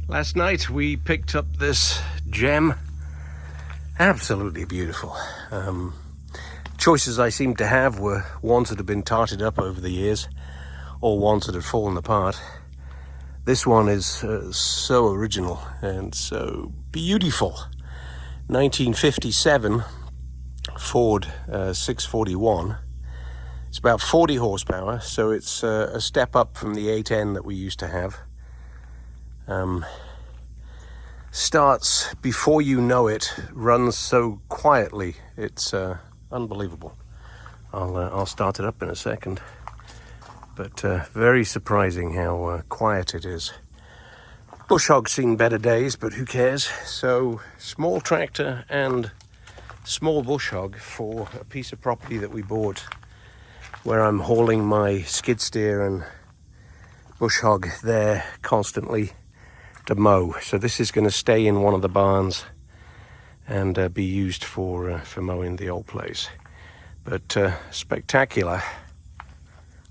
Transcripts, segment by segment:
Last night we picked up this gem. Absolutely beautiful. Choices I seemed to have were ones that had been tarted up over the years or ones that had fallen apart. This one is so original and so beautiful. 1957 Ford 641. It's about 40 horsepower, so it's a step up from the 8N that we used to have. Starts before you know it, runs so quietly, it's unbelievable. I'll start it up in a second, but very surprising how quiet it is. Bush hog's seen better days, but who cares? So small tractor and small bush hog for a piece of property that we bought where I'm hauling my skid steer and bush hog there constantly to mow. So this is going to stay in one of the barns and be used for mowing the old place. But spectacular,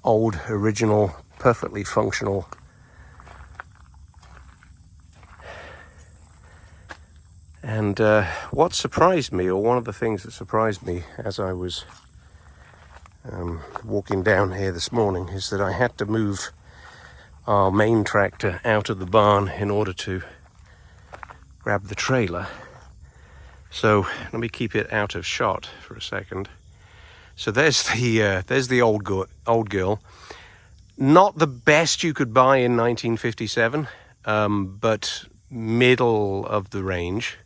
old, original, perfectly functional. And what surprised me, or one of the things that surprised me as I was walking down here this morning, is that I had to move our main tractor out of the barn in order to grab the trailer. So let me keep it out of shot for a second. So there's the old girl. Not the best you could buy in 1957, but middle of the range.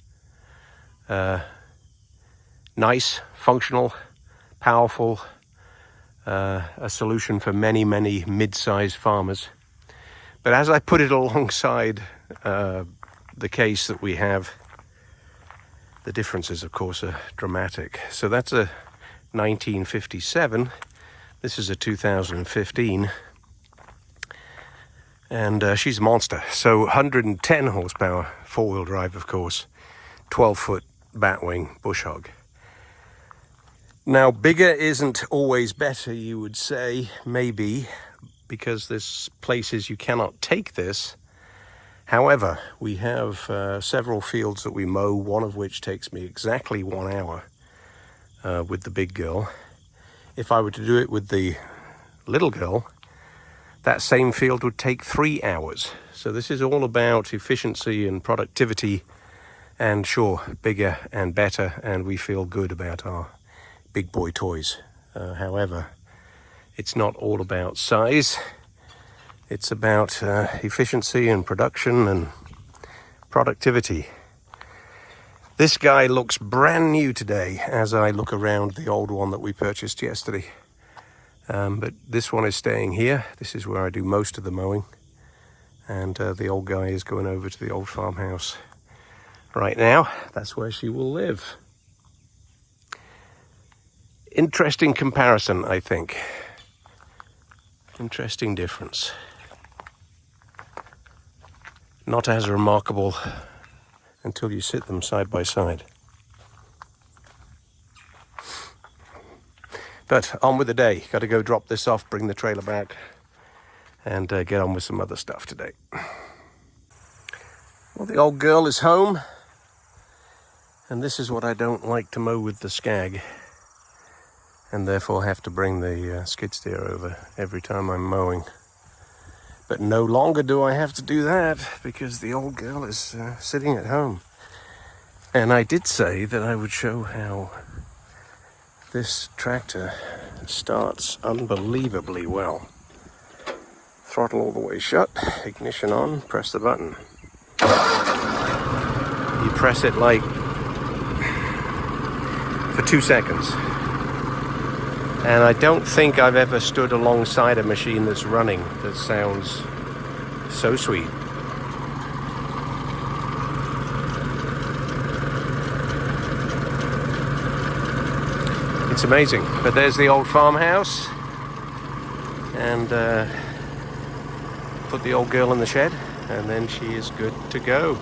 Nice, functional, powerful, a solution for many mid-sized farmers. But as I put it alongside the case that we have, the differences, of course, are dramatic. So that's a 1957. This is a 2015. And she's a monster. So 110 horsepower, four-wheel drive, of course, 12-foot batwing bush hog. Now, bigger isn't always better, you would say, maybe, because there's places you cannot take this. However, we have several fields that we mow, one of which takes me exactly 1 hour with the big girl. If I were to do it with the little girl, that same field would take 3 hours. So this is all about efficiency and productivity, and sure, bigger and better, and we feel good about our big boy toys. However, it's not all about size. It's about efficiency and production and productivity. This guy looks brand new today as I look around the old one that we purchased yesterday. But this one is staying here. This is where I do most of the mowing. And the old guy is going over to the old farmhouse right now. That's where she will live. Interesting comparison, I think. Interesting difference. Not as remarkable until you sit them side by side. But on with the day. Got to go drop this off, bring the trailer back, and get on with some other stuff today. Well, the old girl is home, and this is what I don't like to mow with the Skag, and therefore have to bring the skid steer over every time I'm mowing. But no longer do I have to do that because the old girl is sitting at home. And I did say that I would show how this tractor starts unbelievably well. Throttle all the way shut, ignition on, press the button. You press it like for 2 seconds. And I don't think I've ever stood alongside a machine that's running that sounds so sweet. It's amazing. But there's the old farmhouse. And put the old girl in the shed. And then she is good to go.